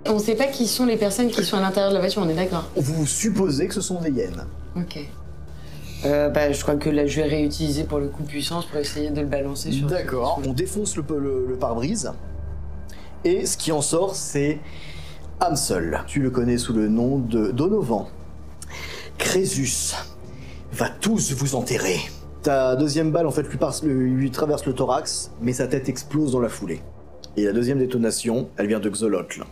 On sait pas qui sont les personnes qui sont à l'intérieur de la voiture, on est d'accord? Vous supposez que ce sont des hyènes. Ok. Je crois que là, je vais réutiliser pour le coup puissance pour essayer de le balancer sur... D'accord. On défonce le pare-brise. Et ce qui en sort, c'est Hamsel. Tu le connais sous le nom de Donovan. Crésus va tous vous enterrer. Ta deuxième balle, en fait, lui traverse le thorax, mais sa tête explose dans la foulée. Et la deuxième détonation, elle vient de Xolotl.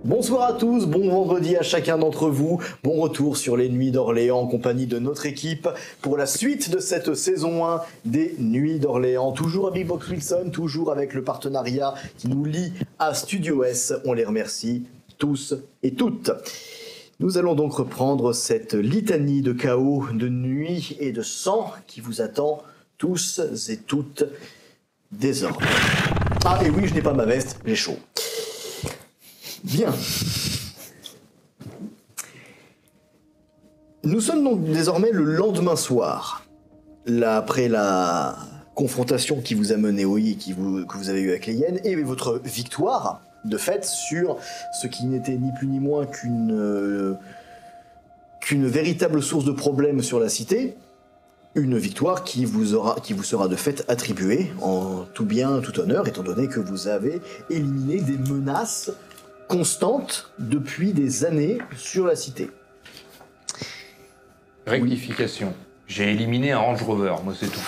Bonsoir à tous, bon vendredi à chacun d'entre vous, bon retour sur les Nuits d'Orléans en compagnie de notre équipe pour la suite de cette saison 1 des Nuits d'Orléans. Toujours à Big Box Wilson, toujours avec le partenariat qui nous lie à Studio S, on les remercie tous et toutes. Nous allons donc reprendre cette litanie de chaos, de nuit et de sang qui vous attend tous et toutes désormais. Ah et oui, je n'ai pas ma veste, j'ai chaud. Bien. Nous sommes donc désormais le lendemain soir. Là, après la confrontation qui vous a mené au lit, que vous avez eu avec les hyènes, et votre victoire, de fait, sur ce qui n'était ni plus ni moins qu'une véritable source de problèmes sur la cité, une victoire qui vous sera de fait attribuée en tout bien, tout honneur, étant donné que vous avez éliminé des menaces constante depuis des années sur la cité. Rectification. J'ai éliminé un Range Rover, moi c'est tout.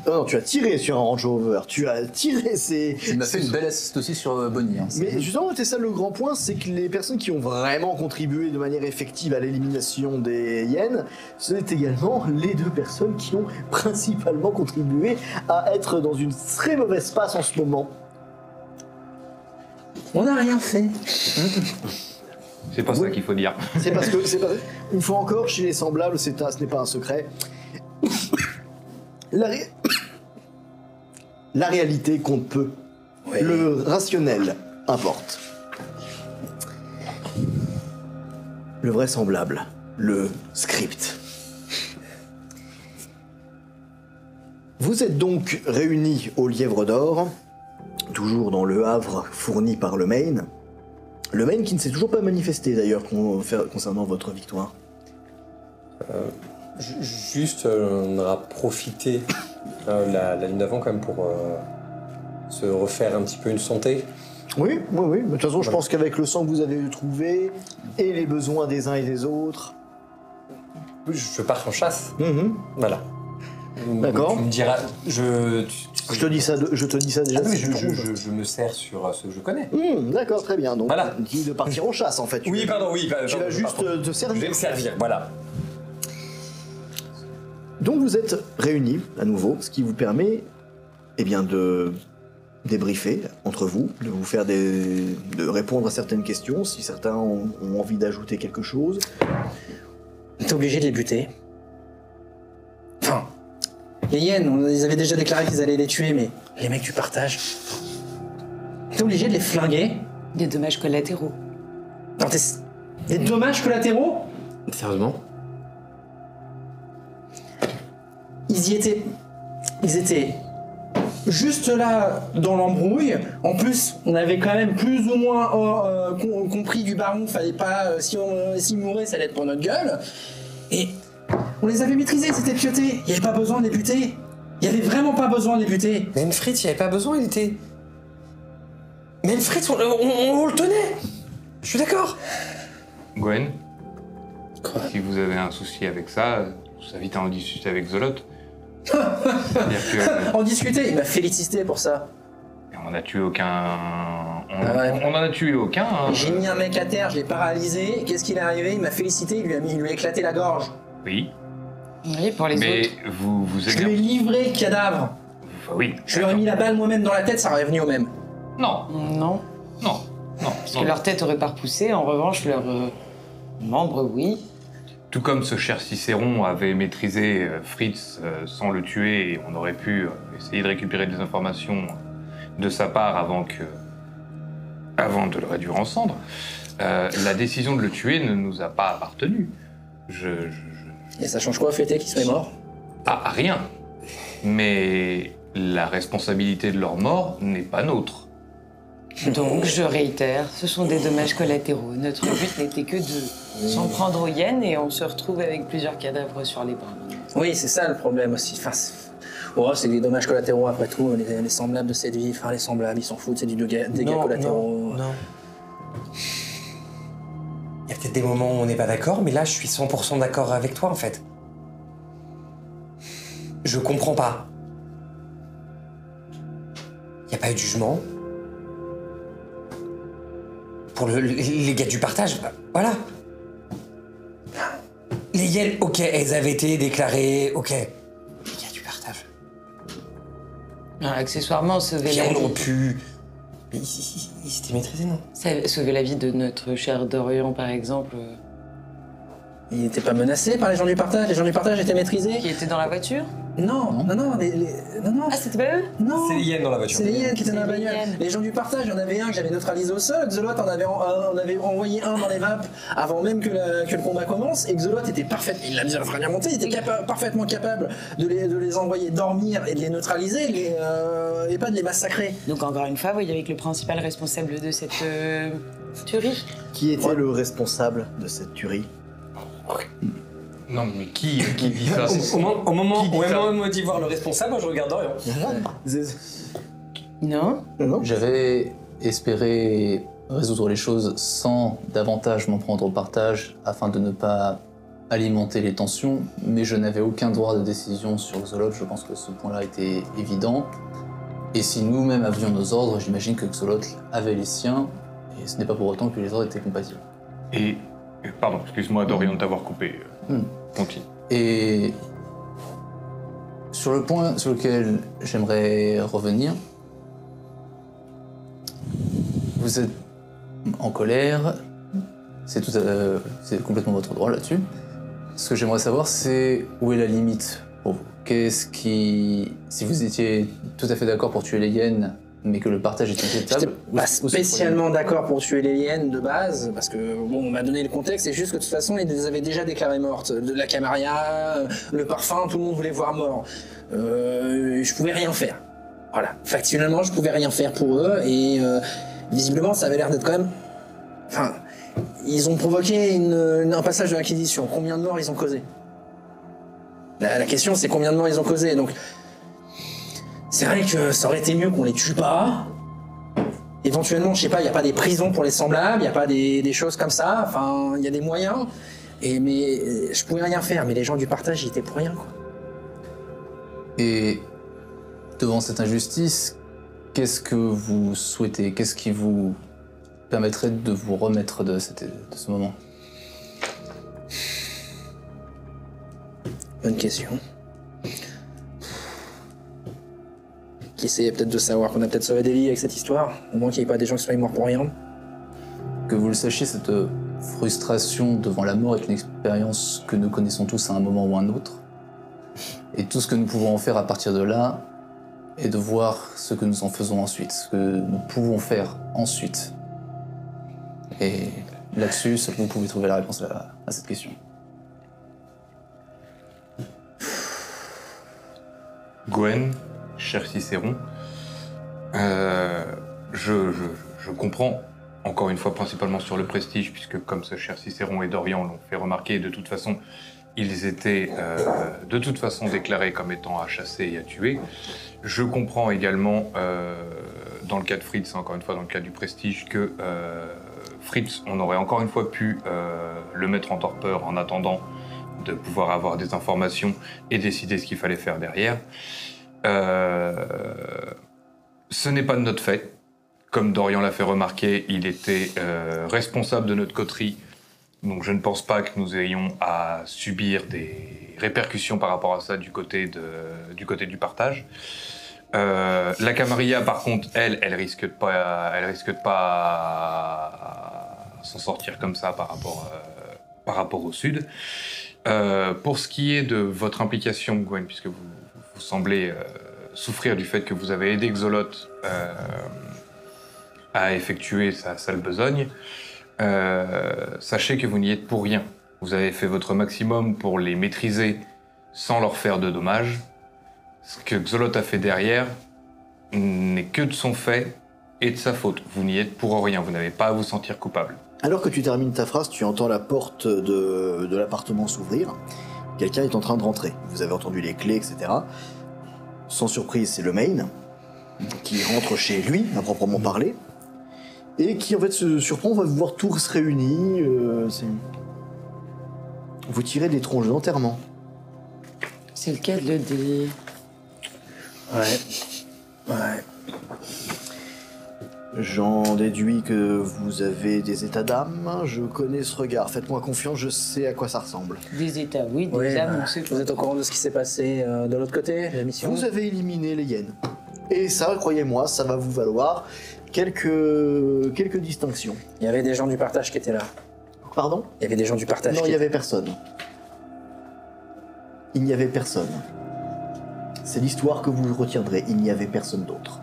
Non, tu as tiré sur un Range Rover, tu as tiré ces... Il m'a fait une belle assist aussi sur Bonnie. Hein, mais justement, c'est ça le grand point, c'est que les personnes qui ont vraiment contribué de manière effective à l'élimination des hyènes, c'est également les deux personnes qui ont principalement contribué à être dans une très mauvaise passe en ce moment. On n'a rien fait. C'est pas ça qu'il faut dire. C'est parce que, une fois encore, chez les semblables, ce n'est pas un secret. La réalité compte peu. Ouais. Le rationnel importe. Le vraisemblable. Le script. Vous êtes donc réunis au Lièvre d'Or, toujours dans le havre fourni par le Maine. Le Maine qui ne s'est toujours pas manifesté d'ailleurs concernant votre victoire. On aura profité la nuit d'avant quand même pour se refaire un petit peu une santé. Oui. De toute façon, je pense qu'avec le sang que vous avez trouvé et les besoins des uns et des autres... Je pars en chasse. Voilà. D'accord. Tu me diras... Je te dis ça déjà. Ah oui, je me sers sur ce que je connais. D'accord, très bien. Donc, voilà. Dis de partir en chasse, en fait. Tu vas juste te servir. Je vais me servir, voilà. Donc vous êtes réunis à nouveau, ce qui vous permet de débriefer entre vous, de vous faire de répondre à certaines questions, si certains ont envie d'ajouter quelque chose. T'es obligé de les buter. Enfin, les hyènes, ils avaient déjà déclaré qu'ils allaient les tuer, mais les mecs du partage... T'es obligé de les flinguer. Des dommages collatéraux. Non, des dommages collatéraux. Sérieusement? Ils étaient juste là dans l'embrouille. En plus, on avait quand même plus ou moins compris du baron. Fallait pas, s'il mourait, ça allait être pour notre gueule. Et on les avait maîtrisés, c'était pioté. Il n'y avait pas besoin de les buter. Il n'y avait vraiment pas besoin de les buter. Même Fritz, il n'y avait pas besoin, il était... Même Fritz, on le tenait. Je suis d'accord. Gwen, Quoi? si vous avez un souci avec ça, je vous invite à en discuter avec Zolot. C'est-à-dire que On discutait, il m'a félicité pour ça. on n'a tué aucun... Ouais. On en a tué aucun. Hein. J'ai mis un mec à terre, je l'ai paralysé. Qu'est-ce qu'il est arrivé? Il m'a félicité, il lui a éclaté la gorge. Oui, Oui, pour les mais autres. vous Je lui ai livré le cadavre. Oui. Je lui aurais mis la balle moi-même dans la tête, ça aurait venu au même. Non, Non. non, non. Parce que leur tête aurait pas repoussé, en revanche, leurs membres, oui. Tout comme ce cher Cicéron avait maîtrisé Fritz sans le tuer, et on aurait pu essayer de récupérer des informations de sa part avant de le réduire en cendres, la décision de le tuer ne nous a pas appartenu. Et ça change quoi au fait qu'il soit mort? Ah, rien. Mais la responsabilité de leur mort n'est pas nôtre. Donc, je réitère, ce sont des dommages collatéraux. Notre but n'était que de s'en prendre aux hyènes et on se retrouve avec plusieurs cadavres sur les bras. Oui, c'est ça le problème aussi. Enfin, c'est des dommages collatéraux après tout, les semblables de cette vie. Enfin, les semblables, ils s'en foutent, c'est du dégâts collatéraux. Non. Il y a peut-être des moments où on n'est pas d'accord, mais là, je suis 100% d'accord avec toi, en fait. Je comprends pas. Il n'y a pas eu de jugement. Pour les gars du partage, bah, voilà. Les hyènes, ok, elles avaient été déclarées, ok. Les gars du partage. Alors, accessoirement, sauver Puis la on aurait vie. pu... Mais ils s'étaient maîtrisés, non? Sauver la vie de notre cher Dorian, par exemple, Il n'était pas menacé par les gens du partage. Les gens du partage étaient maîtrisés. qui était dans la voiture. Non. Non. Ah, c'était pas eux? Non. C'est les hyènes dans la voiture. C'est les hyènes qui étaient dans la C'est les bagnole. hyènes. Les gens du partage, il y en avait un que j'avais neutralisé au sol. Xolot en avait envoyé un dans les vapes avant même que le combat commence. Et Xolot était parfait. Il l'a bien remonté. Il était parfaitement capable de les envoyer dormir et de les neutraliser et pas de les massacrer. Donc, encore une fois, vous voyez, avec le principal responsable de cette tuerie. Qui était le responsable de cette tuerie? Non, mais qui dit ça Au moment Qui dit où ça Emma me dit voir le responsable, moi je regarde Dorian. Non? Non. J'avais espéré résoudre les choses sans davantage m'en prendre au partage afin de ne pas alimenter les tensions, mais je n'avais aucun droit de décision sur Xolot. Je pense que ce point-là était évident. Et si nous-mêmes avions nos ordres, j'imagine que Xolot avait les siens, et ce n'est pas pour autant que les ordres étaient compatibles. Et... Pardon, excuse-moi Dorian de t'avoir coupé. Continue. Et sur le point sur lequel j'aimerais revenir, vous êtes en colère, c'est complètement votre droit là-dessus. Ce que j'aimerais savoir, c'est où est la limite pour vous. Si vous étiez tout à fait d'accord pour tuer les hyènes, mais que le partage est J'étais acceptable, pas où se spécialement d'accord pour tuer les hyènes de base, parce que bon, on m'a donné le contexte, c'est juste que de toute façon, ils les avaient déjà déclarées mortes. De la Camarilla, le parfum, tout le monde voulait voir mort. Je pouvais rien faire. Voilà. Factuellement, je pouvais rien faire pour eux, et visiblement, ça avait l'air d'être quand même... Enfin, ils ont provoqué un passage de l'Inquisition. Combien de morts ils ont causé? La question, c'est combien de morts ils ont causé, donc... C'est vrai que ça aurait été mieux qu'on les tue pas. Éventuellement, je sais pas, il n'y a pas des prisons pour les semblables, il n'y a pas des choses comme ça. Enfin, il y a des moyens. Mais je pouvais rien faire. Mais les gens du partage, ils étaient pour rien, quoi. Et devant cette injustice, qu'est-ce que vous souhaitez? Qu'est-ce qui vous permettrait de vous remettre de ce moment? Bonne question. Qui essayait peut-être de savoir qu'on a peut-être sauvé des vies avec cette histoire. Au moins qu'il n'y ait pas des gens qui soient morts pour rien. Que vous le sachiez, cette frustration devant la mort est une expérience que nous connaissons tous à un moment ou un autre. Et tout ce que nous pouvons en faire à partir de là et de voir ce que nous en faisons ensuite, ce que nous pouvons faire ensuite. Et là-dessus, seul vous pouvez trouver la réponse à cette question. Gwen, cher Cicéron, je comprends, encore une fois, principalement sur le prestige, puisque comme ce cher Cicéron et Dorian l'ont fait remarquer, de toute façon, ils étaient de toute façon déclarés comme étant à chasser et à tuer. Je comprends également, dans le cas de Fritz, encore une fois dans le cas du prestige, que Fritz, on aurait encore une fois pu le mettre en torpeur en attendant de pouvoir avoir des informations et décider ce qu'il fallait faire derrière. Ce n'est pas de notre fait. Comme Dorian l'a fait remarquer, il était responsable de notre coterie, donc je ne pense pas que nous ayons à subir des répercussions par rapport à ça du côté du partage. La Camarilla, par contre, elle risque de pas s'en sortir comme ça par rapport au sud. Pour ce qui est de votre implication, Gwen, puisque vous semblez souffrir du fait que vous avez aidé Xolot à effectuer sa sale besogne, sachez que vous n'y êtes pour rien. Vous avez fait votre maximum pour les maîtriser sans leur faire de dommages. Ce que Xolot a fait derrière n'est que de son fait et de sa faute. Vous n'y êtes pour rien, vous n'avez pas à vous sentir coupable. Alors que tu termines ta phrase, tu entends la porte de l'appartement s'ouvrir. Quelqu'un est en train de rentrer. Vous avez entendu les clés, etc. Sans surprise, c'est le main qui rentre chez lui, à proprement parler, et qui en fait se surprend, on va vous voir tous réunis. Vous tirez des tronches d'enterrement. C'est le cas de le dire. Ouais. J'en déduis que vous avez des états d'âme. Je connais ce regard. Faites-moi confiance, je sais à quoi ça ressemble. Des états, oui, des Oui, âmes, on sait vous êtes au courant de ce qui s'est passé de l'autre côté, la mission? Vous avez éliminé les hyènes. Et ça, croyez-moi, ça va vous valoir quelques distinctions. Il y avait des gens du partage qui étaient là. Pardon? Il y avait des gens du partage Non, qui il n'y avait personne. Il n'y avait personne. C'est l'histoire que vous retiendrez. Il n'y avait personne d'autre.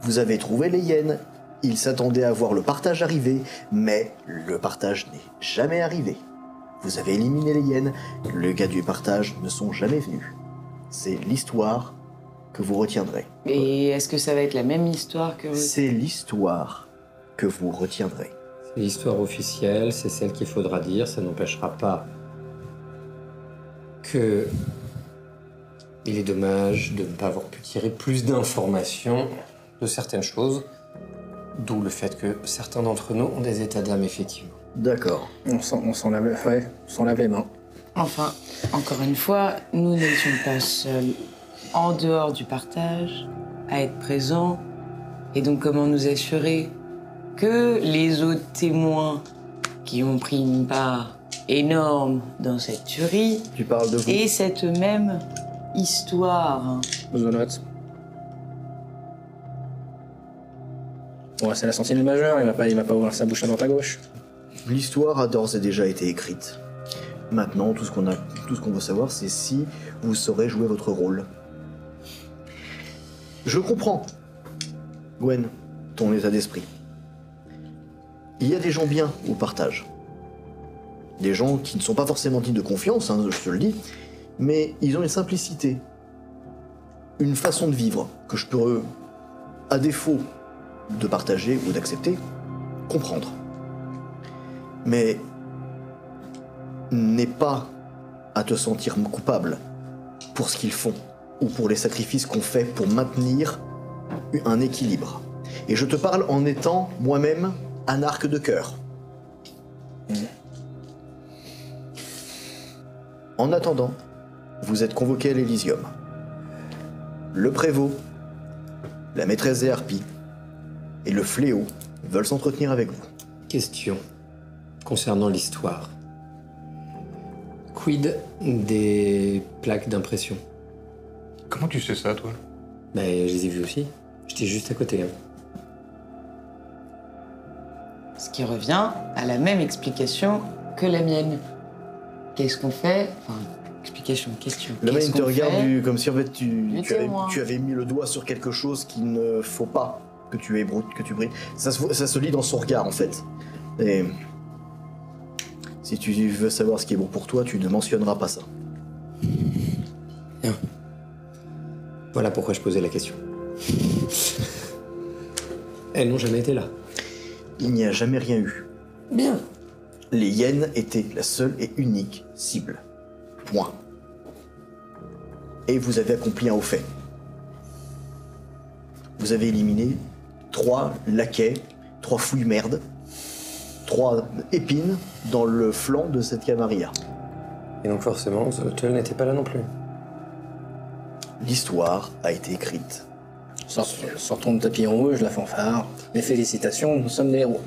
Vous avez trouvé les hyènes. Ils s'attendaient à voir le partage arriver, mais le partage n'est jamais arrivé. Vous avez éliminé les hyènes. Le gars du partage ne sont jamais venus. C'est l'histoire que vous retiendrez. Et est-ce que ça va être la même histoire que... C'est l'histoire que vous retiendrez. C'est l'histoire officielle, c'est celle qu'il faudra dire. Ça n'empêchera pas que il est dommage de ne pas avoir pu tirer plus d'informations de certaines choses, d'où le fait que certains d'entre nous ont des états d'âme, effectivement. D'accord. On s'en lave les mains. Enfin, encore une fois, nous n'étions pas seuls en dehors du partage à être présents. Et donc, comment nous assurer que les autres témoins qui ont pris une part énorme dans cette tuerie Tu parles de vous. et cette même histoire. Xolot. Bon, c'est la sentinelle majeure, il va pas ouvrir sa bouche à droite à gauche. L'histoire a d'ores et déjà été écrite. Maintenant, tout ce qu'on veut savoir, c'est si vous saurez jouer votre rôle. Je comprends, Gwen, ton état d'esprit. Il y a des gens bien au partage. Des gens qui ne sont pas forcément dignes de confiance, hein, je te le dis, mais ils ont une simplicité, une façon de vivre que je peux, à défaut de partager ou d'accepter, comprendre. Mais n'aie pas à te sentir coupable pour ce qu'ils font ou pour les sacrifices qu'on fait pour maintenir un équilibre. Et je te parle en étant moi-même un arc de cœur. En attendant, vous êtes convoqué à l'Elysium. Le prévôt, la maîtresse des harpies et le fléau veulent s'entretenir avec vous. Question concernant l'histoire. Quid des plaques d'impression? Comment tu sais ça, toi? Ben, je les ai vues aussi. J'étais juste à côté. Hein. Ce qui revient à la même explication que la mienne. Qu'est-ce qu'on fait? Enfin, Clarification, question. Le Qu'est-ce main te qu'on regarde fait comme si en fait Mettez-moi. tu avais mis le doigt sur quelque chose qu'il ne faut pas que tu ébroutes, que tu brides. Ça se lit dans son regard en fait. Et si tu veux savoir ce qui est bon pour toi, tu ne mentionneras pas ça. Bien. Voilà pourquoi je posais la question. Elles n'ont jamais été là. Il n'y a jamais rien eu. Bien. Les hyènes étaient la seule et unique cible. Point. Et vous avez accompli un haut fait. Vous avez éliminé 3 laquais, 3 fouilles merdes, 3 épines dans le flanc de cette Camarilla. Et donc forcément, Zolotl n'était pas là non plus. L'histoire a été écrite. Sortons de tapis rouge, la fanfare. Mes félicitations, nous sommes les héros.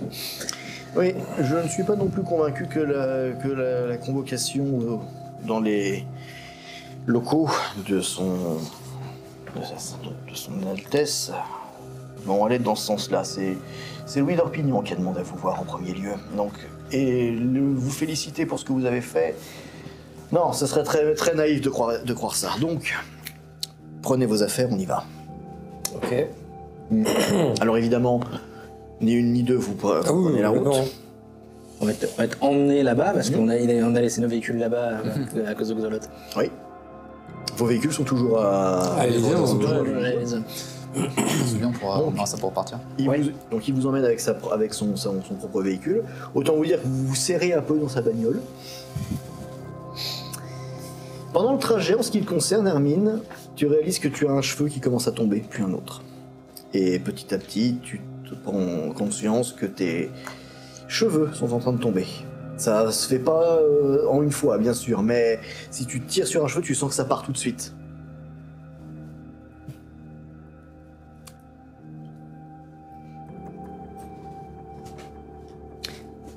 Oui, je ne suis pas non plus convaincu que la convocation dans les locaux de son Altesse vont aller dans ce sens-là. C'est Louis d'Orpignan qui a demandé à vous voir en premier lieu. Donc, vous féliciter pour ce que vous avez fait. Non, ce serait très, très naïf de croire ça. Donc, prenez vos affaires, on y va. Ok. Alors évidemment, ni une ni deux, vous prenez la route. Non. On va être emmenés là-bas parce qu'on a laissé nos véhicules là-bas à cause de Xolot. Oui. Vos véhicules sont toujours à... Allez-y, on se C'est bien, ça pour partir. Donc il vous emmène avec son propre véhicule. Autant vous dire que vous vous serrez un peu dans sa bagnole. Pendant le trajet, en ce qui te concerne, Hermine, tu réalises que tu as un cheveu qui commence à tomber, puis un autre. Et petit à petit, tu te prends conscience que tes cheveux sont en train de tomber. Ça se fait pas en une fois, bien sûr, mais si tu tires sur un cheveu, tu sens que ça part tout de suite.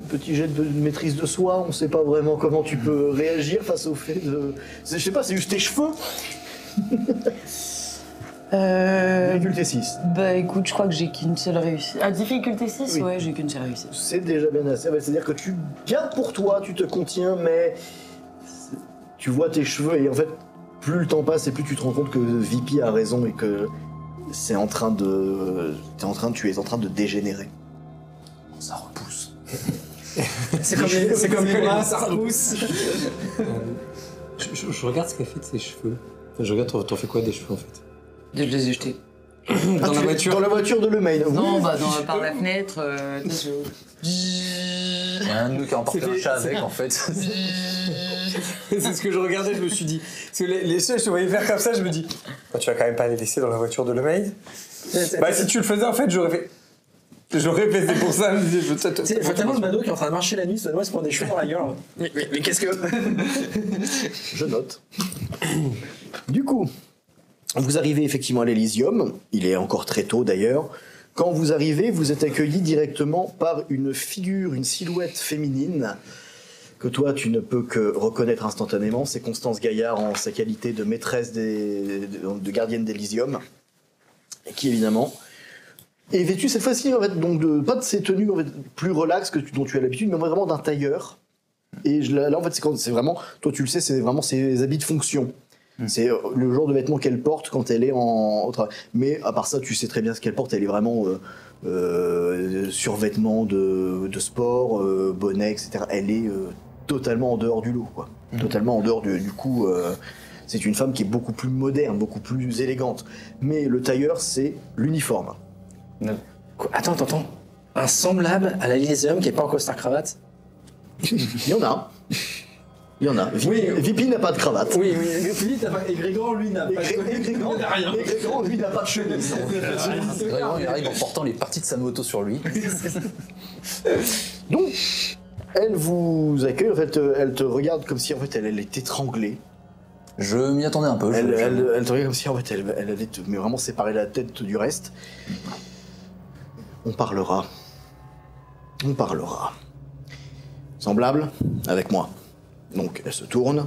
Petit jet de maîtrise de soi, on sait pas vraiment comment tu peux réagir face au fait de... Je sais pas, c'est juste tes cheveux. Difficulté 6. Bah écoute, je crois que j'ai qu'une seule réussite. Ah, difficulté 6 Oui. Ouais, j'ai qu'une seule réussite. C'est déjà bien assez. C'est-à-dire que tu gardes pour toi, tu te contiens, mais tu vois tes cheveux et en fait, plus le temps passe et plus tu te rends compte que Vipi a raison et que tu es en train de dégénérer. Ça repousse. C'est comme les bras, ça repousse. Je regarde ce qu'elle fait de ses cheveux. Enfin, je regarde, t'en fais quoi des cheveux en fait? Je les ai jetés. Dans la voiture? Dans la voiture de Lemain. Non, bah par la fenêtre. Il y a un de nous qui a emporté un chat avec, en fait. C'est ce que je regardais, je me suis dit. Parce que les seuls, je te voyais faire comme ça, je me dis. Bah, tu vas quand même pas les laisser dans la voiture de Lemain? Bah, si tu le faisais, en fait, j'aurais fait. J'aurais fait, c'est pour ça, je me disais, Il faut tellement de Mado qui est en train de marcher la nuit, ça doit se prendre des cheveux dans la gueule. Mais qu'est-ce que. Je note. Du coup, vous arrivez effectivement à l'Elysium. Il est encore très tôt d'ailleurs. Quand vous arrivez, vous êtes accueilli directement par une figure, une silhouette féminine que toi tu ne peux que reconnaître instantanément. C'est Constance Gaillard en sa qualité de maîtresse de gardienne d'Elysium, et qui évidemment est vêtue cette fois-ci en fait, donc pas de ces tenues en fait, plus relaxes dont tu as l'habitude, mais vraiment d'un tailleur. Et là en fait c'est vraiment, toi tu le sais, c'est vraiment ses habits de fonction. C'est le genre de vêtements qu'elle porte quand elle est au travail. Mais à part ça, tu sais très bien ce qu'elle porte. Elle est vraiment survêtement de sport, bonnet, etc. Elle est totalement en dehors du lot, quoi. Totalement en dehors du coup. C'est une femme qui est beaucoup plus moderne, beaucoup plus élégante. Mais le tailleur, c'est l'uniforme. Quoi Attends. Un semblable à l'Elysium qui est pas en costard-cravate? Il y en a. Il y en a. Vipi n'a pas de cravate. Oui, Philippe n'a pas. Et Grégor, lui, n'a pas de. Et Grégor, lui, n'a pas de chemise. Grégoire, il arrive en portant les parties de sa moto sur lui. Donc, elle vous accueille, en fait, elle te regarde comme si en fait elle est étranglée. Je m'y attendais un peu. Elle te regarde comme si en fait elle allait mais vraiment séparer la tête du reste. On parlera. Semblable avec moi. Donc elle se tourne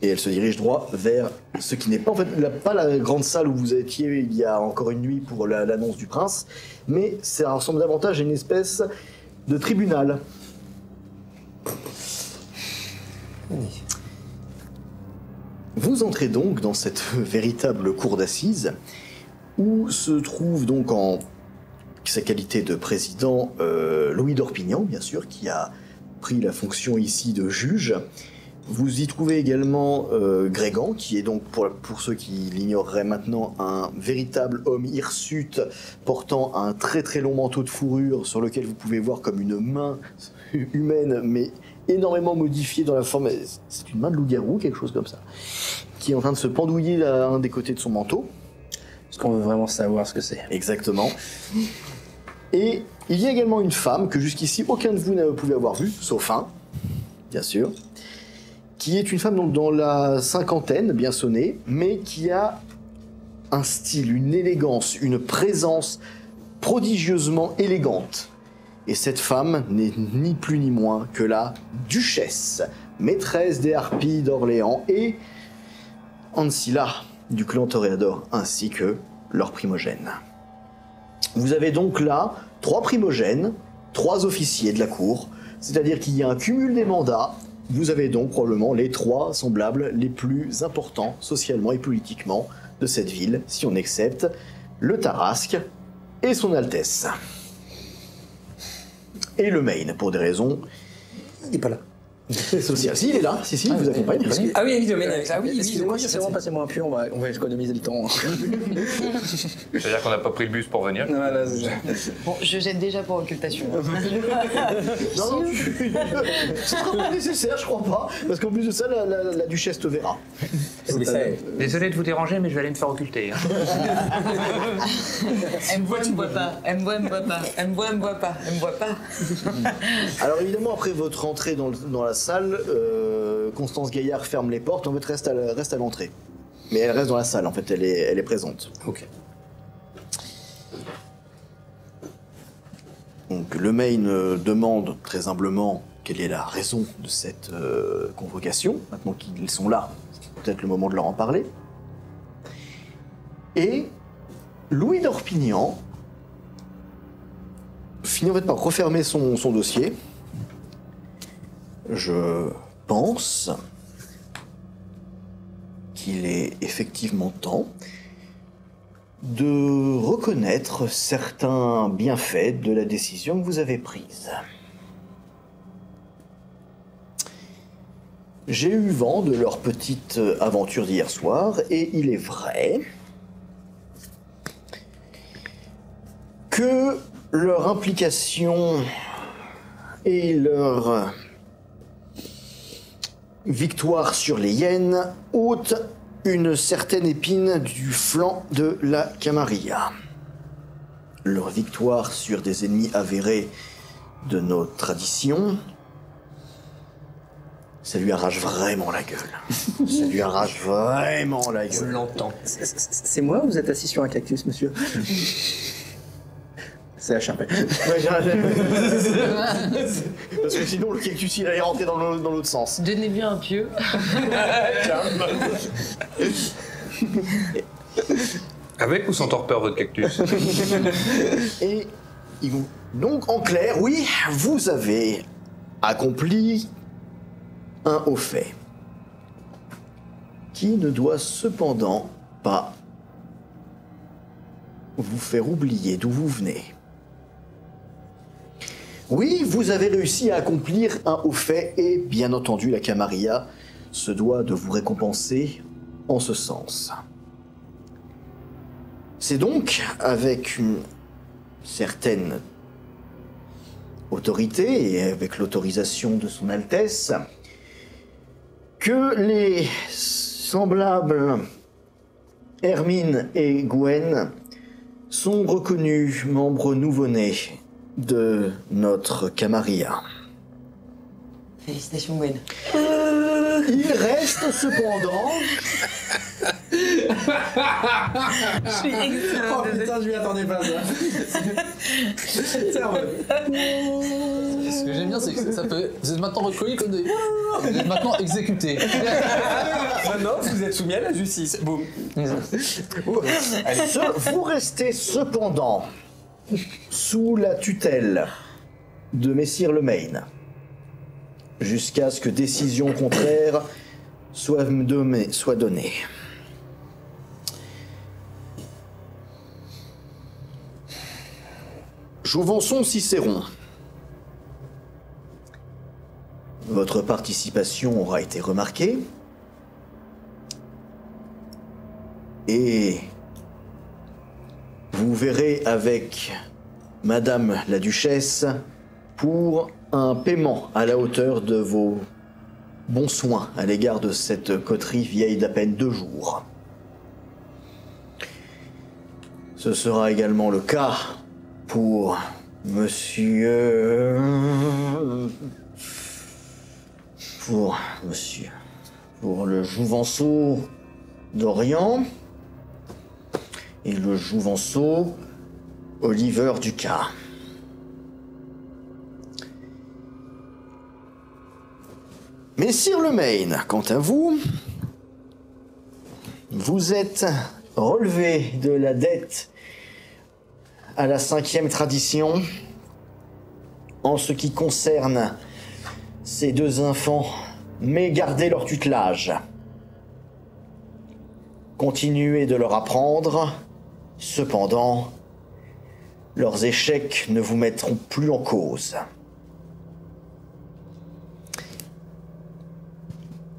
et elle se dirige droit vers ce qui n'est pas en fait pas la grande salle où vous étiez il y a encore une nuit pour l'annonce du prince, mais ça ressemble davantage à une espèce de tribunal. Vous entrez donc dans cette véritable cour d'assises où se trouve donc en sa qualité de président Louis d'Orpignan, bien sûr, qui a pris la fonction ici de juge. Vous y trouvez également Grégan, qui est donc, pour ceux qui l'ignoreraient maintenant, un véritable homme hirsute portant un très très long manteau de fourrure sur lequel vous pouvez voir comme une main humaine, mais énormément modifiée dans la forme. C'est une main de loup-garou, quelque chose comme ça, qui est en train de se pendouiller à un des côtés de son manteau. Est-ce qu'on veut vraiment savoir ce que c'est? Exactement. Et il y a également une femme que jusqu'ici aucun de vous ne pouvait avoir vue, sauf un, bien sûr, qui est une femme donc dans la cinquantaine, bien sonnée, mais qui a un style, une élégance, une présence prodigieusement élégante. Et cette femme n'est ni plus ni moins que la duchesse, maîtresse des harpies d'Orléans et Ancilla du clan Toréador, ainsi que leur primogène. Vous avez donc là 3 primogènes, 3 officiers de la cour, c'est-à-dire qu'il y a un cumul des mandats. Vous avez donc probablement les 3 semblables les plus importants socialement et politiquement de cette ville, si on accepte le Tarasque et son Altesse. Et le Maine, pour des raisons Il est pas là. sociales. Si, il est là, si, il vous accompagne. Ah oui, évidemment. Ah oui, Excusez-moi, c'est vraiment passez-moi un pion, on va économiser le temps. C'est-à-dire qu'on n'a pas pris le bus pour venir. Voilà, c'est ça. Bon, je jette déjà pour occultation. Non, ce sera pas nécessaire, je crois pas, parce qu'en plus de ça, la duchesse te verra. Mais ça, Désolé de vous déranger, mais je vais aller me faire occulter. Hein. Elle me voit, elle me voit pas. Elle me voit, elle me voit pas. Elle me voit, elle me voit pas. Elle me voit pas. Alors évidemment, après votre entrée dans la salle, Constance Gaillard ferme les portes, en fait reste à l'entrée. Mais elle reste dans la salle, en fait, elle est présente. ok. Donc le Maine demande très humblement quelle est la raison de cette convocation, maintenant qu'ils sont là, c'est peut-être le moment de leur en parler. Et Louis d'Orpignan finit en fait par refermer son dossier. Je pense qu'il est effectivement temps de reconnaître certains bienfaits de la décision que vous avez prise. J'ai eu vent de leur petite aventure d'hier soir, et il est vrai que leur implication et leur victoire sur les hyènes ôte une certaine épine du flanc de la Camarilla. Leur victoire sur des ennemis avérés de nos traditions, ça lui arrache vraiment la gueule. Ça lui arrache vraiment la Je gueule. l'entends. C'est moi ou vous êtes assis sur un cactus, monsieur? C'est HRP. Parce que sinon, le cactus, il allait rentrer dans l'autre sens. Donnez-lui un pieu. Avec ou sans torpeur, votre cactus? Et ils vont... Donc, en clair, oui, vous avez accompli un haut fait qui ne doit cependant pas vous faire oublier d'où vous venez. Oui, vous avez réussi à accomplir un haut fait et, bien entendu, la Camarilla se doit de vous récompenser en ce sens. C'est donc avec une certaine autorité et avec l'autorisation de son Altesse que les semblables Hermine et Gwen sont reconnus membres nouveau-nés de notre Camarilla. Félicitations, Gwen. Il reste cependant... Je suis extrêmement Oh putain, je m'y attendais pas, ça. Ce que j'aime bien, c'est que ça peut. Vous êtes maintenant reconnus comme des. Vous êtes maintenant exécutés. Maintenant, vous êtes soumis à la justice. Boum. Vous restez cependant sous la tutelle de Messire Le Maine jusqu'à ce que décision contraire soit donné. Jouvenson Cicéron. Votre participation aura été remarquée. Et vous verrez avec Madame la Duchesse pour un paiement à la hauteur de vos bons soins à l'égard de cette coterie vieille d'à peine 2 jours. Ce sera également le cas pour pour le Jouvenceau d'Orient et le Jouvenceau Oliver Ducas. Messire Lemaine, quant à vous, vous êtes relevé de la dette à la 5e tradition en ce qui concerne ces 2 enfants, mais gardez leur tutelage. Continuez de leur apprendre, cependant, leurs échecs ne vous mettront plus en cause.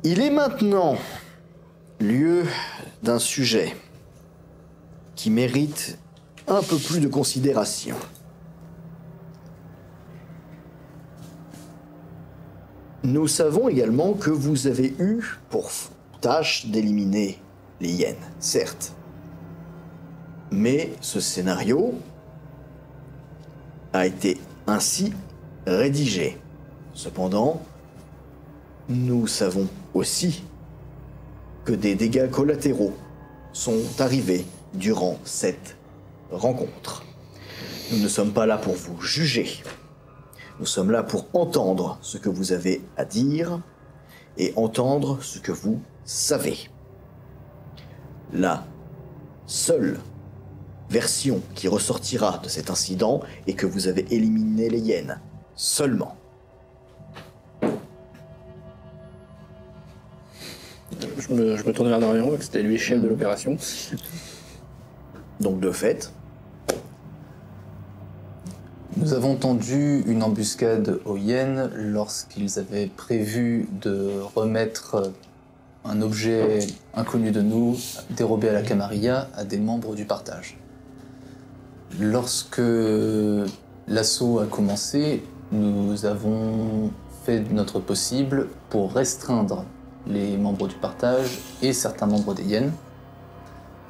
Il est maintenant lieu d'un sujet qui mérite un peu plus de considération. Nous savons également que vous avez eu pour tâche d'éliminer les hyènes, certes. Mais ce scénario a été ainsi rédigé. Cependant, nous savons aussi que des dégâts collatéraux sont arrivés durant cette rencontre. Nous ne sommes pas là pour vous juger. Nous sommes là pour entendre ce que vous avez à dire et entendre ce que vous savez. La seule version qui ressortira de cet incident est que vous avez éliminé les hyènes. Seulement. Je me tourne vers Dorian, c'était lui le chef de l'opération. Donc de fait... Nous avons tendu une embuscade aux hyènes lorsqu'ils avaient prévu de remettre un objet inconnu de nous, dérobé à la Camarilla, à des membres du partage. Lorsque l'assaut a commencé, nous avons fait de notre possible pour restreindre les membres du partage et certains membres des hyènes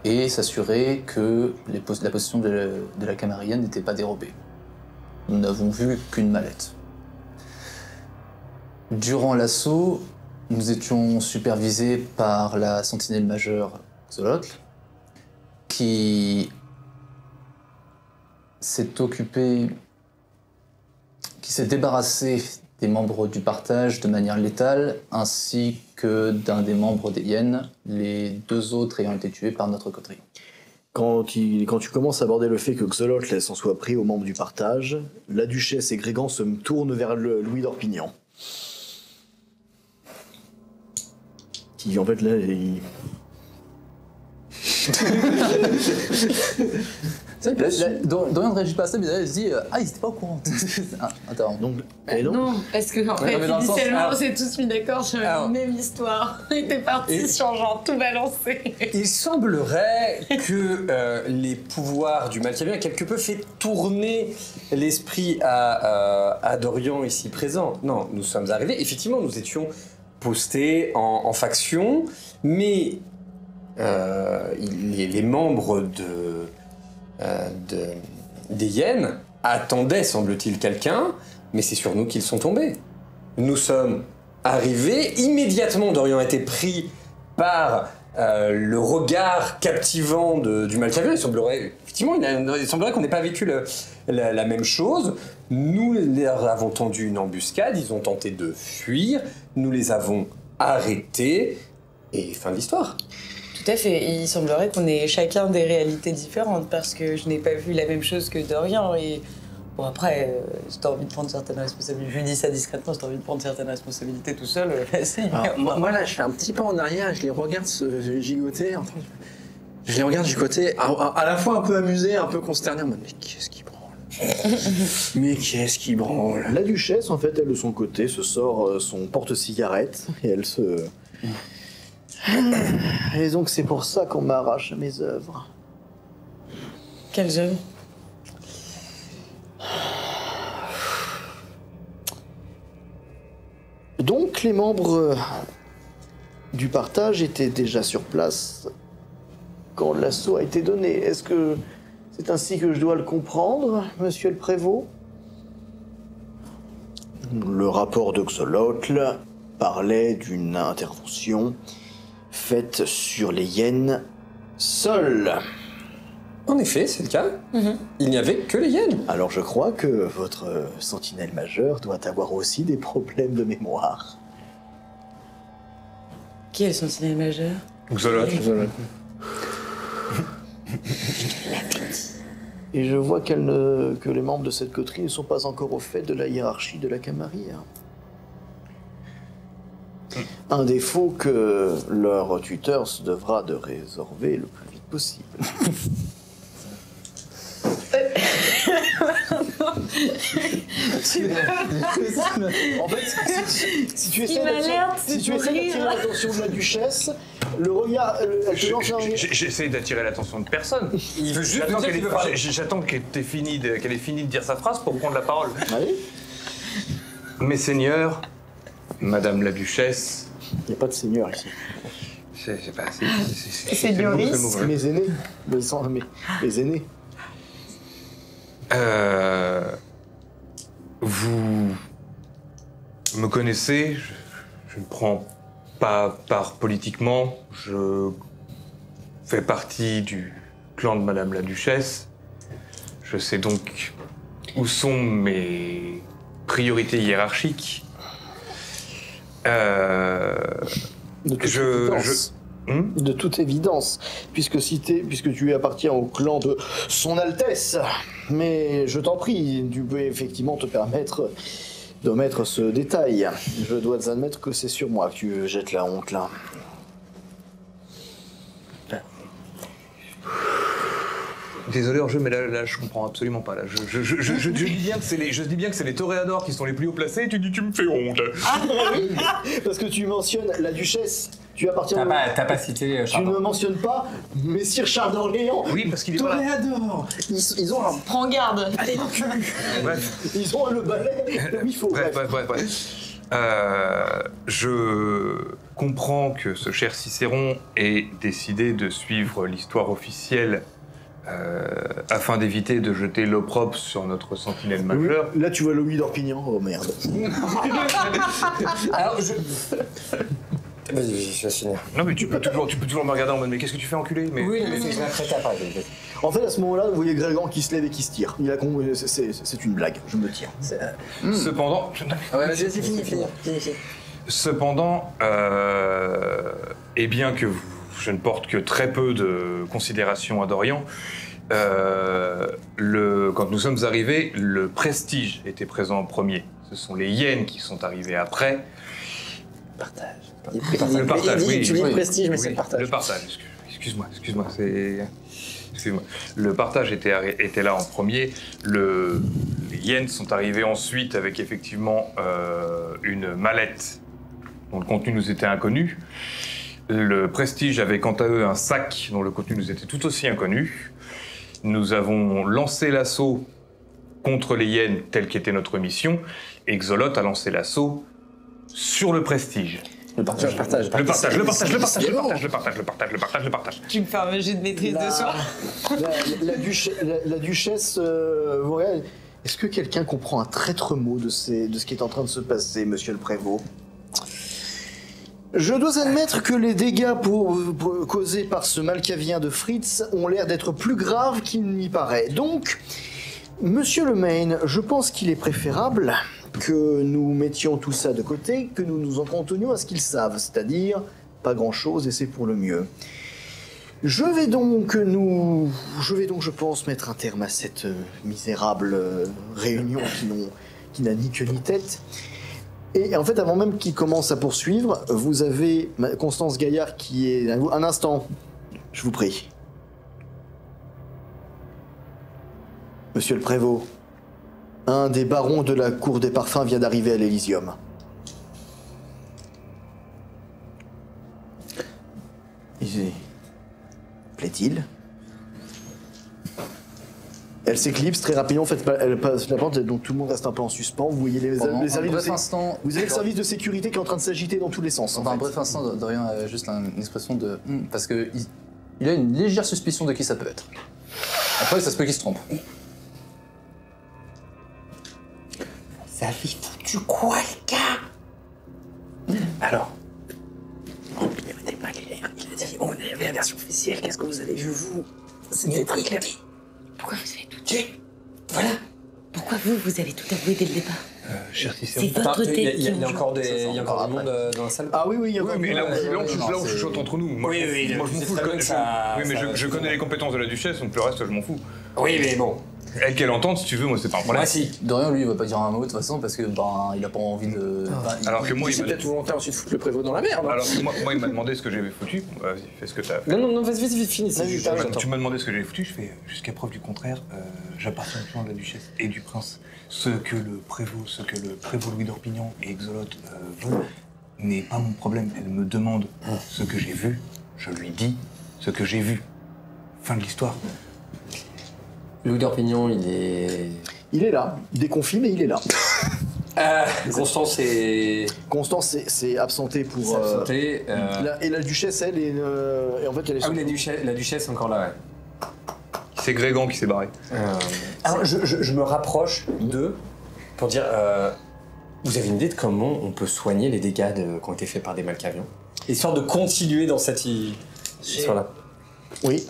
et s'assurer que la possession de la Camarilla n'était pas dérobée. Nous n'avons vu qu'une mallette. Durant l'assaut, nous étions supervisés par la sentinelle majeure Xolotl, qui s'est débarrassé des membres du partage de manière létale, ainsi que d'un des membres des hyènes, les 2 autres ayant été tués par notre coterie. Quand tu commences à aborder le fait que Xolotl s'en soit pris aux membres du partage, la duchesse et Grégan se tournent vers Louis d'Orpignan. Qui en fait là, Dorian ne réagit pas à ça, mais il se dit « Ah, ils étaient pas au courant !» Attends. Donc, Non, parce que en fait, mais dans le sens- initialement, alors- on s'est tous mis d'accord sur la même histoire. On était partis sur genre tout balancer. Il semblerait que les pouvoirs du mal qui vient quelque peu fait tourner l'esprit à Dorian ici présent. Non, nous sommes arrivés, effectivement, nous étions postés en faction, mais les membres des hyènes attendaient, semble-t-il, quelqu'un, mais c'est sur nous qu'ils sont tombés. Nous sommes arrivés, immédiatement Dorian a été pris par le regard captivant du Malkavian. Il semblerait qu'on n'ait pas vécu la même chose. Nous leur avons tendu une embuscade, ils ont tenté de fuir, nous les avons arrêtés, et fin de l'histoire. Tout à fait. Il semblerait qu'on ait chacun des réalités différentes parce que je n'ai pas vu la même chose que Dorian et Bon après, si t'as envie de prendre certaines responsabilités, je lui dis ça discrètement, si t'as envie de prendre certaines responsabilités tout seul, vas-y. Moi là, je fais un petit pas en arrière, je les regarde se gigoter. Je les regarde du côté, à la fois un peu amusé, un peu consterné, en mode mais qu'est-ce qui branle? Mais qu'est-ce qui branle? La duchesse, en fait, elle de son côté se sort son porte-cigarette et elle se... Et donc c'est pour ça qu'on m'arrache à mes œuvres. Quelles œuvres? Donc les membres du partage étaient déjà sur place quand l'assaut a été donné. Est-ce que c'est ainsi que je dois le comprendre, monsieur le prévôt? Le rapport de Xolotl parlait d'une intervention faite sur les hyènes seules. En effet, c'est le cas. Il n'y avait que les hyènes. Alors je crois que votre sentinelle majeur doit avoir aussi des problèmes de mémoire. Qui est le sentinelle majeur? Xolotl. Et je vois que les membres de cette coterie ne sont pas encore au fait de la hiérarchie de la Camarilla. Un défaut que leur tuteur se devra de résorber le plus vite possible. En fait, si tu essaies d'attirer l'attention de la duchesse, le regard, elle te lance un... J'essaie d'attirer l'attention de personne. Il veut juste dire qu'il veut parler. J'attends qu'elle ait fini de dire sa phrase pour prendre la parole. Allez. Mes seigneurs, Madame la Duchesse... Il n'y a pas de seigneur ici. C'est pas... C'est Dioris. Mes aînés. Mes aînés. Vous me connaissez, je ne prends pas part politiquement, je fais partie du clan de Madame la Duchesse. Je sais donc où sont mes priorités hiérarchiques. De toute évidence, puisque tu appartiens au clan de Son Altesse. Mais je t'en prie, tu peux effectivement te permettre d'omettre ce détail. Je dois admettre que c'est sur moi que tu jettes la honte là. Désolé Orgeux, mais là je comprends absolument pas. Là. Je dis bien que c'est les toréadors qui sont les plus haut placés et tu dis tu me fais honte. Parce que tu mentionnes la duchesse. Tu appartiens T'as pas cité Tu ne mentionnes pas Messire Charles d'Orléans. Oui, parce qu'il est pas là. Toréador. Ils ont un... Prends garde. Allez, le cul. Bref. Ils ont le balai où il faut. Bref. Je comprends que ce cher Cicéron ait décidé de suivre l'histoire officielle afin d'éviter de jeter l'opprobre sur notre sentinelle majeur. Là, tu vois Louis d'Orpignan. Oh merde. Alors, Vas-y, je vais finir. Non, mais tu peux toujours me regarder en mode mais qu'est-ce que tu fais enculé mais... Oui, mais je m'apprête à parler. En fait, à ce moment-là, vous voyez Grégan qui se lève et qui se tire. C'est une blague, je me tire. Cependant... Ouais, vas-y, finis. Cependant, et bien que je ne porte que très peu de considération à Dorian, quand nous sommes arrivés, le prestige était présent en premier. Ce sont les hyènes qui sont arrivés après. Le partage, oui. Tu dis le prestige, mais c'est le partage. Le partage, excuse-moi, Le partage était là en premier. Les hyènes sont arrivés ensuite avec effectivement une mallette dont le contenu nous était inconnu. Le prestige avait quant à eux un sac dont le contenu nous était tout aussi inconnu. Nous avons lancé l'assaut contre les hyènes telle qu'était notre mission, et Xolotl a lancé l'assaut sur le prestige. Le partage. Tu me fais un jeu de maîtrise de soi. La duchesse, voilà. Est-ce que quelqu'un comprend un traître mot de ce qui est en train de se passer, monsieur le prévôt? Je dois admettre que les dégâts causés par ce malcavien de Fritz ont l'air d'être plus graves qu'il n'y paraît. Donc, monsieur le Maine, je pense qu'il est préférable que nous mettions tout ça de côté, que nous nous en contenions à ce qu'ils savent, c'est-à-dire pas grand-chose et c'est pour le mieux. Je vais donc, je pense, mettre un terme à cette misérable réunion qui n'a ni queue ni tête. Et en fait, avant même qu'il commence à poursuivre, vous avez Constance Gaillard qui est... Un instant, je vous prie. Monsieur le Prévôt, un des barons de la Cour des Parfums vient d'arriver à l'Elysium. Plaît-il? Elle s'éclipse très rapidement, elle passe la porte, donc tout le monde reste un peu en suspens. Vous voyez les services vous avez le service de sécurité qui est en train de s'agiter dans tous les sens. Pendant un bref instant, Dorian a juste une expression de parce que il a une légère suspicion de qui ça peut être. Après, ça se peut qu'il se trompe. Ça avait foutu quoi, le gars? Alors, il a dit, on avait la version officielle, qu'est-ce que vous avez vu, vous? C'était très clair. Pourquoi vous avez tout dit? Voilà. Pourquoi vous avez tout avoué dès le départ? Cher Cicéron. C'est votre tête Il y a qui encore du monde dans la salle. Ah oui, il y a encore Mais là on chuchote entre nous. Moi, je m'en fous. Je connais les compétences de la duchesse, donc le reste, je m'en fous. Oui, mais bon. Elle qu'elle entende, si tu veux, moi, c'est pas un problème. Moi, si. Dorian, lui, il va pas dire un mot de toute façon parce que il a pas envie de. Alors que moi, C'est peut-être volontaire aussi de foutre le prévôt dans la merde. Alors que moi, il m'a demandé ce que j'avais foutu. Vas-y, fais ce que t'as fait. Non, vas-y, finis. Tu m'as demandé ce que j'avais foutu, je fais jusqu'à preuve du contraire, j'appartiens au clan de la duchesse et du prince. Ce que le prévôt Louis d'Orpignan et Exolote veulent n'est pas mon problème. Elle me demande ce que j'ai vu, je lui dis ce que j'ai vu. Fin de l'histoire. Louis d'Orpignan, il est... Il est là, déconfit, mais il est là. Constance est... Constance s'est absentée pour... C'est absentée, Et la duchesse, elle, est... et en fait, elle est... Ah oui, la duchesse est encore là, ouais. C'est Grégan qui s'est barré. Alors, je me rapproche d'eux pour dire... vous avez une idée de comment on peut soigner les dégâts qui ont été faits par des Malkavians? Histoire de continuer dans cette histoire-là. Oui.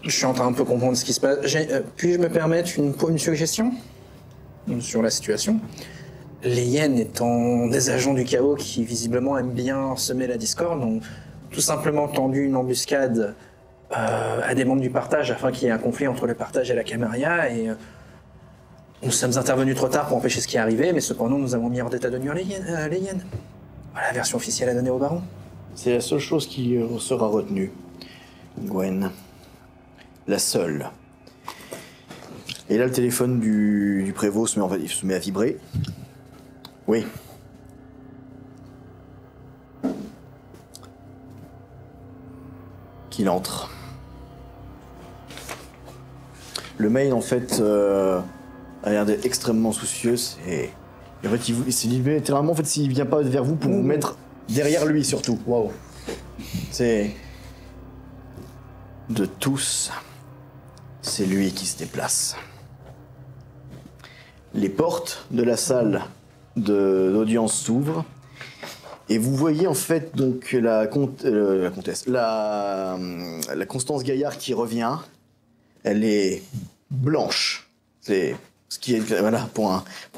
Je suis en train un peu comprendre ce qui se passe. Puis-je me permettre une suggestion sur la situation? Les hyènes étant des agents du chaos qui visiblement aiment bien semer la discorde, ont tout simplement tendu une embuscade à des membres du partage afin qu'il y ait un conflit entre le partage et la Camarilla, et nous sommes intervenus trop tard pour empêcher ce qui est arrivé, mais cependant nous avons mis hors d'état de nuire les hyènes. Voilà la version officielle à donner au baron. C'est la seule chose qui sera retenue, Gwen. La seule. Et là, le téléphone du prévôt se met à vibrer. Oui. Qu'il entre. Le mail, en fait, a l'air d'être extrêmement soucieux. Et en fait, c'est littéralement, en fait, s'il vient pas vers vous pour vous mettre derrière lui, surtout. Waouh. C'est... De tous, c'est lui qui se déplace. Les portes de la salle d'audience s'ouvrent et vous voyez en fait donc la comtesse, la Constance Gaillard qui revient. Elle est blanche, c'est ce qui est voilà pour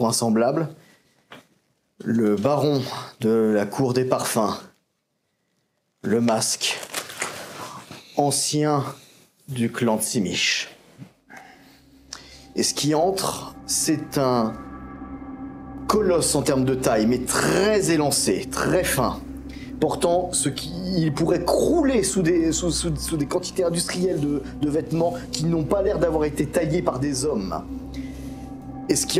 un semblable. Le baron de la cour des parfums, le masque, ancien du clan de Simish. Et ce qui entre, c'est un colosse en termes de taille, mais très élancé, très fin, portant ce qui pourrait crouler sous des quantités industrielles de vêtements qui n'ont pas l'air d'avoir été taillés par des hommes. Et ce qui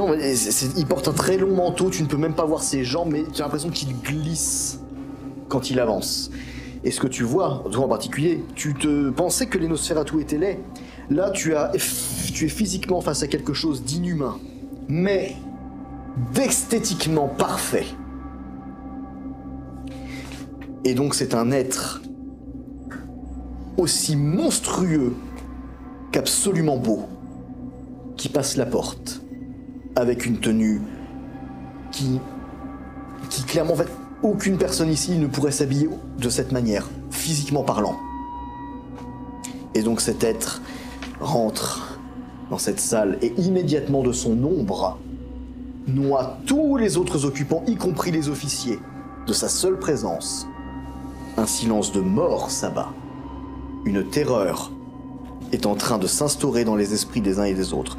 il porte un très long manteau, tu ne peux même pas voir ses jambes, mais tu as l'impression qu'il glisse quand il avance. Et ce que tu vois, toi en particulier, tu te pensais que les Nosferatu étaient laids. Là, tu es physiquement face à quelque chose d'inhumain, mais d'esthétiquement parfait. Et donc c'est un être aussi monstrueux qu'absolument beau, qui passe la porte, avec une tenue qui clairement, en fait, aucune personne ici ne pourrait s'habiller de cette manière, physiquement parlant. Et donc cet être rentre dans cette salle et immédiatement de son ombre noie tous les autres occupants, y compris les officiers. De sa seule présence, un silence de mort s'abat. une terreur est en train de s'instaurer dans les esprits des uns et des autres.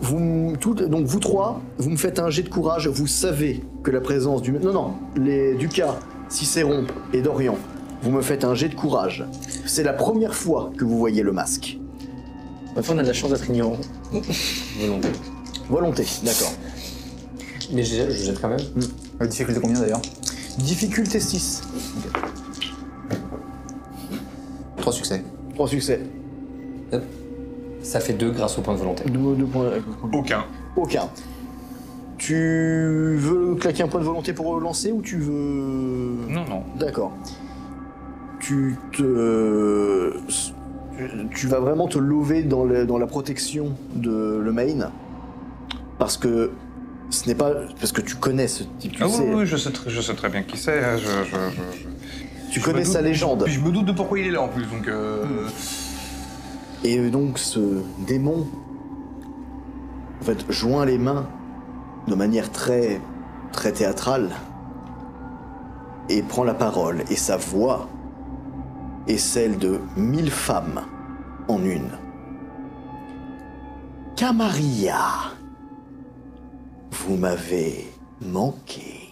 Donc vous trois, vous me faites un jet de courage, vous savez que la présence du... Non, Ducas, Cicéron et Dorian, vous me faites un jet de courage. C'est la première fois que vous voyez le masque. Enfin, on a de la chance d'être ignorant. Volonté. Volonté, d'accord. Mais je jette quand même. La difficulté combien d'ailleurs? Difficulté 6. 3 succès. 3 succès. Ça fait 2 grâce au point de volonté. 2 points. Aucun. Aucun. Tu veux claquer un point de volonté pour relancer ou tu veux... Non, non. D'accord. Tu vas vraiment te lever dans la protection de le main parce que ce n'est pas parce que tu connais ce type. Tu sais, oui, je sais très bien qui c'est. Hein, tu connais sa légende. Puis je me doute de pourquoi il est là en plus, donc. Et donc ce démon, en fait, joint les mains de manière très, très théâtrale et prend la parole. Et sa voix est celle de 1000 femmes en une. Camarilla, vous m'avez manqué.